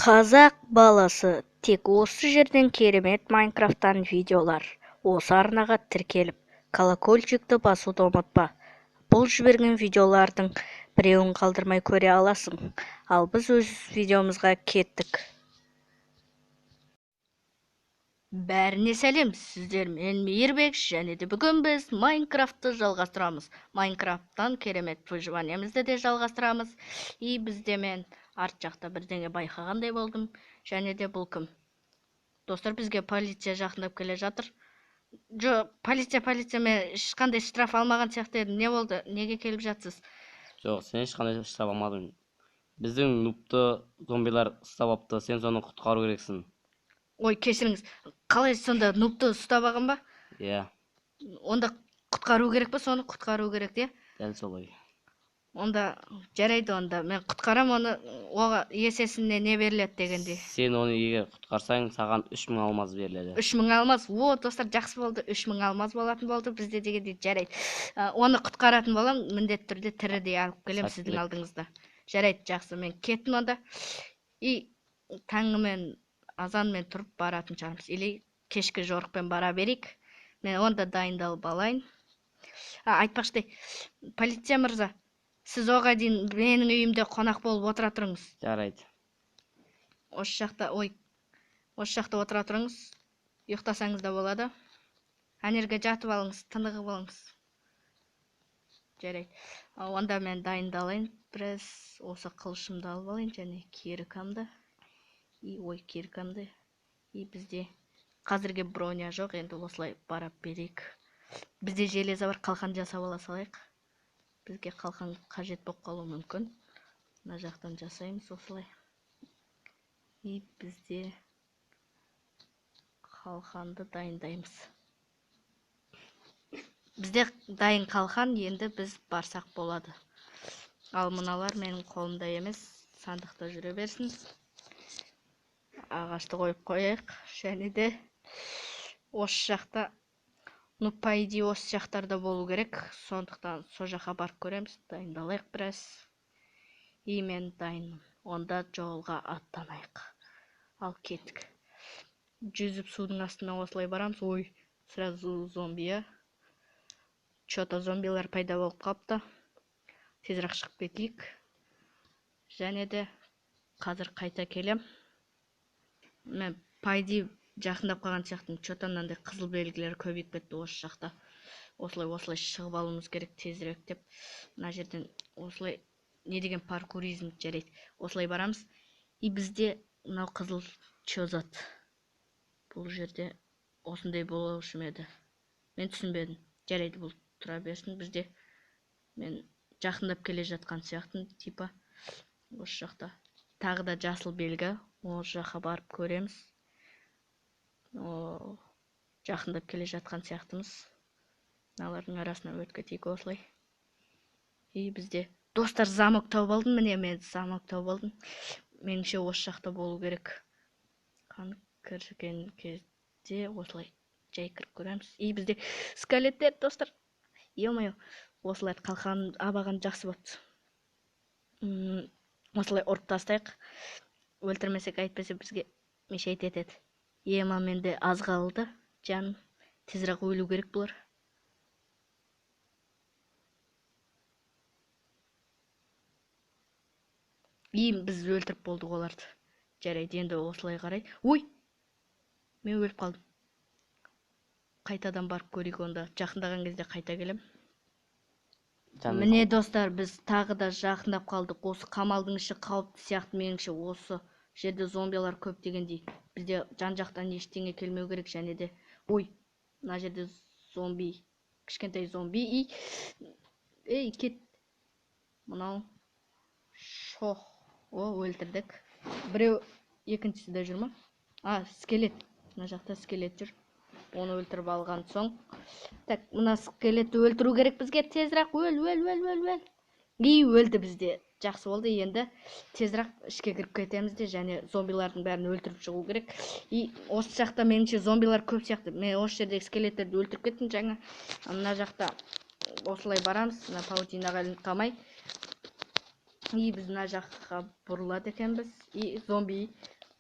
Қазақ баласы, тек осы жерден керемет Майнкрафттан видеолар. Осы арнаға тіркеліп, колокольчикті басуды ұмытпа. Бұл жіберген видеолардың біреуін қалдырмай көре аласың. Ал біз өз видеомызға кеттік. Бәріне сәлем, сіздермен Мейірбек, және де бүгін біз Майнкрафтты жалғастырамыз. Майнкрафттан керемет выживаниемізді де жалғастырамыз. И бізде мен арт жақта бірдеңе байқағандай болдым. Және де бұл кім? Достар, бізге полиция жақындап келе жатыр. Полиция, мен ешқандай штраф алмаған сияқты едім. Не болды? Неге келіп жатсыз? Жоқ, сен ешқандай штраф алмадың. Біздің нубты зомбилар ұстап алыпты, сен соны құтқару керексің. Ой, кешіріңіз. Қалай сонда нубты ұстап алған ба? Иә. Онда құтқару керек па? Соны құтқару керек, де? Дәл солай. Онда жарайды, онда мен құтқарам оны. Оға есесіне не беріледі дегенде? Сен оны егер құтқарсаң, саған 3000 алмаз беріледі. 3000 алмаз? О, достар, жақсы болды. 3000 алмаз болатын болды бізде дегенде. Жарайды. Оны құтқаратын болам, міндетті түрде тірідей алып келем сіздің алдыңызда. Жарайды, жақсы, мен кеттім онда. И таңымен азанмен тұрып баратын шығармыз. Или кешкі жорықпен бара берейік. Мен онда дайындалып алайын. Айтпақшы, полиция мырза, сіз оға дейін менің үйімде қонақ болып отыра тұрыңыз. Жарайды. Осы жақта отыра тұрыңыз. Ұйықтасаңыз да болады. Әнерге жатып алыңыз, тынығып алыңыз. Жарайды. Онда мен дайындалайын. Біраз осы қылышымды алып алайын, және керікамды. Керікамды. И бізде қазірге броня жоқ, енді осылай барап берейік. Бізде железа бар, қалқан жасап ала салайық. Бізге қалқан қажет болып қалуы мүмкін. Мына жақтан жасаймыз осылай. И бізде қалқанды дайындаймыз. Бізде дайын қалқан, енді біз барсақ болады. Ал мыналар менің қолымда емес, сандықта жүре берсін. Ағашты қойып қояйық, және де осы жақта, по идее осы жақтарда болу керек, сондықтан со жаққа барып көреміз. Дайындалайық біраз. И мен дайынмын. Онда жолға аттанайық. Ал кеттік. Жүзіп судың астына осылай барамыз. Ой, сразу зомбия. Что-то зомбилар пайда болып қалыпты. Тезірек шығып кетейік. Және де қазір қайта келем. Мен пайди жақындап қалған сияқтымын. Что-то мынандай қызыл белгілер көбейіп кетті осы жақта. Осылай шығып алуымыз керек тезірек деп. Мына жерден осылай не деген паркуризм, жарайды. Осылай барамыз. И бізде мынау қызыл чозат. Бұл жерде осындай болушы еді. Мен түсінбедім. Жарайды, бұл тұра берсін. Бізде мен жақындап келе жатқан сияқтым, типа осы жақта. Тағы да жасыл белгі. Осы жаққа барып көреміз. Жақындап келе жатқан сияқтымыз. Мыналардың арасына өтіп кетейік осылай. И бізде достар, замок тауып алдым. Міне мен замок тауып алдым. Меніңше осы жақта болу керек. Кірген кезде осылай жай кіріп көреміз. И бізде скелеттер, достар. Е-мое, осылай қалқан абаған жақсы болды. Осылай ұрып тастайық. Өлтірмесек, айтпесе бізге мешайт етеді. Ема, менде аз қалды. Жаным, тезірек өлу керек бұлар. Біз өлтіріп болдық оларды. Жарайды, енді осылай қарай. Ой! Мен өліп қалдым. Қайтадан барып көрейік онда. Жақындаған кезде қайта келем. Міне достар, біз тағы да жақындап қалдық. Осы қамалдың іші қауіпті сияқты, меніңше осы жерде зомбилар көп дегендей. Бізде жан жақтан ештеңе келмеу керек, және де ой, мына жерде зомби, кішкентай зомби. Ей, кет. Мынау шоқ. Өлтірдік. Біреу, екіншісі де жүр ма? Скелет. Мына жақта скелет жүр. Оны өлтіріп алған соң. Так, мына скелетті өлтіру керек бізге. Тезірек өл. И өлді бізде. Жақсы болды. Енді тезірек ішке кіріп кетеміз де, және зомбилардың бәрін өлтіріп шығу керек. И осы жақта меніңше зомбилар көп сияқты. Мен осы жердегі скелеттерді өлтіріп кеттім жаңа. Мына жақта осылай барамыз. Мына паутинаға ілініп қалмай. И біз мына жаққа бұрылады екенбіз. И зомби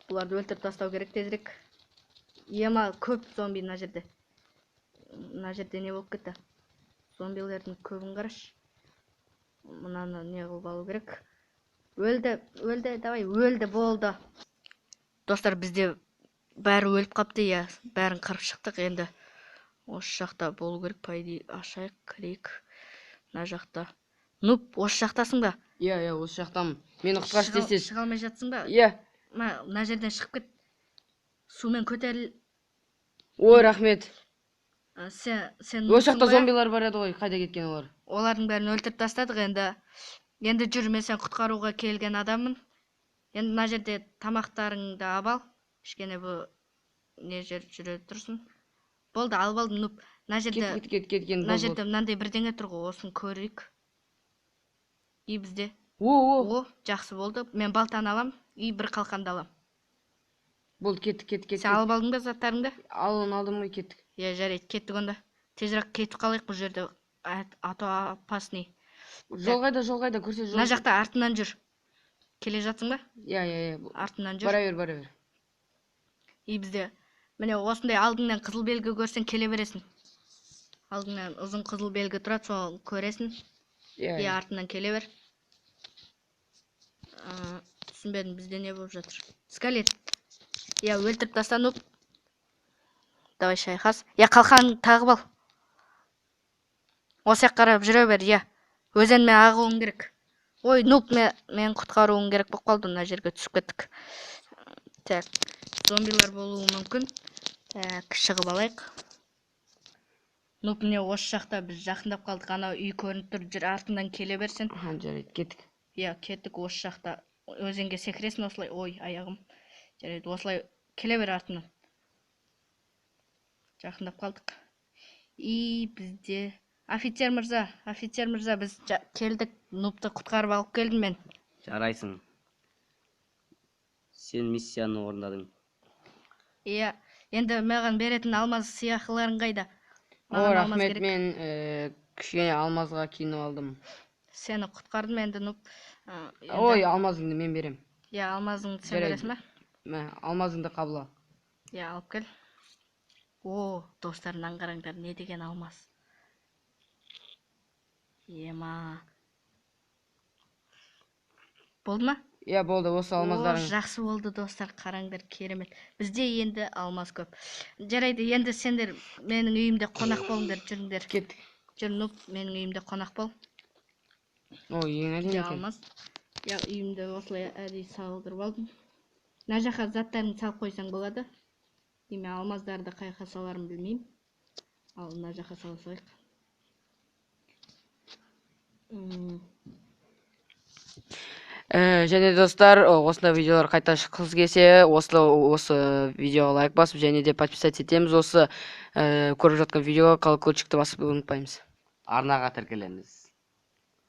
Буларды өлтүрүп тастау керек тезирээк. Ема көп зомби мына жерде. Мына жерде не болуп кетти? Зомбилердин көбүн караш. Мынаны не кылып алуу керек. Өлдү, давай, өлдү, болду. Достор, бизде баары өлүп калыпты, я. Баарын кырып чыктык, энди ош жакта болуу керек, по идее. Ашайык, кирейик. Мына жакта. Нуп, ош жактасың да? Иә, осы жақтамын. Мені құтқаршы тезтез. Чыга алмай жатсың ба? Иә. Мына жерден чыгып кет. Сумен көтерил. Ой, рахмет. Сен Осы жақта зомбилар бар еді ғой, қайда кеткен олар? Олардың бәрін өлтіріп тастадық енді. Енді жүр, мен сен құтқаруға келген адаммын. Енді мына жерде тамақтарыңды абал. Кішкене бұл не жер жүре тұрсын. Болды, алып алдым, Нуп. Мына жерде мына жерде мынандай бірдеңе тұр ғой, осын көрейік. И бізде. О, жақсы болды. Мен балтаны алам, и бір қалқанды алам. Болды, кеттік. Сен алып алдың ба заттарыңды? Алдым ғой, кеттік. Я, жарайды, кеттік онда. Тезірек кетіп қалайық, бұл жерде ато опасный. Жол қайда, көрсе жол. Мына жақта артынан жүр. Келе жатсың ба? Иә. Артынан жүр. Бара бер. И бізде міне осындай алдыңнан қызыл белгі көрсең келе бересің. Алдыңнан ұзын қызыл белгі тұрады, соны көресің. И артынан келе бер. Түсінбедім, бізде не болып жатыр? Скелет. Я, өлтіріп тастанып. Давай шайқас. Я, қалқанын тағып ал. Осы қарап жүре бер, я. Өзенмен ағуың керек. Ой, Нуп, мен құтқаруың керек болып қалды, мына жерге түсіп кеттік. Так, зомбилар болуы мүмкін. Так, шығып алайық. Нуп, міне осы жақта біз жақындап қалдық. Ана үй көрініп тұр, жүр, артынан келе берсін. Жарайды, кеттік. Я, кеттік, осы жақта өзенге секіресің осылай. Ой, аяғым. Жарайды, осылай келе бер артынан. Жақындап қалдық. И бізде офицер мырза, біз келдік. Нупты құтқарып алып келдім мен. Жарайсың. Сен миссияны орындадың. Иә, енді маған беретін алмаз сияқыларың қайда? О, рахмет, мен кішкене алмазға киініп алдым. Сені құтқардым енді, Нуп. Ой, алмазыңды мен берем. Иә, алмазыңды сен бересің ба? Алмазыңды қабыла. Иә, алып кел. О, достарынан қараңдар, не деген алмаз. Ема. Болды ма? Иә, болды, осы алмаздарың. О, жақсы болды, достар, қараңдар, керемет. Бізде енді алмаз көп. Жарайды, енді сендер менің үйімде қонақ болыңдар, жүріңдер. Кеттік. Жүр, Нуп, менің үйімде қонақ бол. О, ең әдемі екен. Алмаз. Я, үйімде осылай әдейі салдырып алдым. Мына жаққа заттарын салып қойсаң болады. Деме, алмаздарды қайқа саларын білмеймін. Ал мына жаққа сала салайық. Және достар, осындай видеолар қайта шыққыңыз келсе, осы видеоға лайк басып, және де подписать етеміз. Осы көріп жатқан видеоға колокольчикті басып ұмытпаймыз. Арнаға тіркелеміз.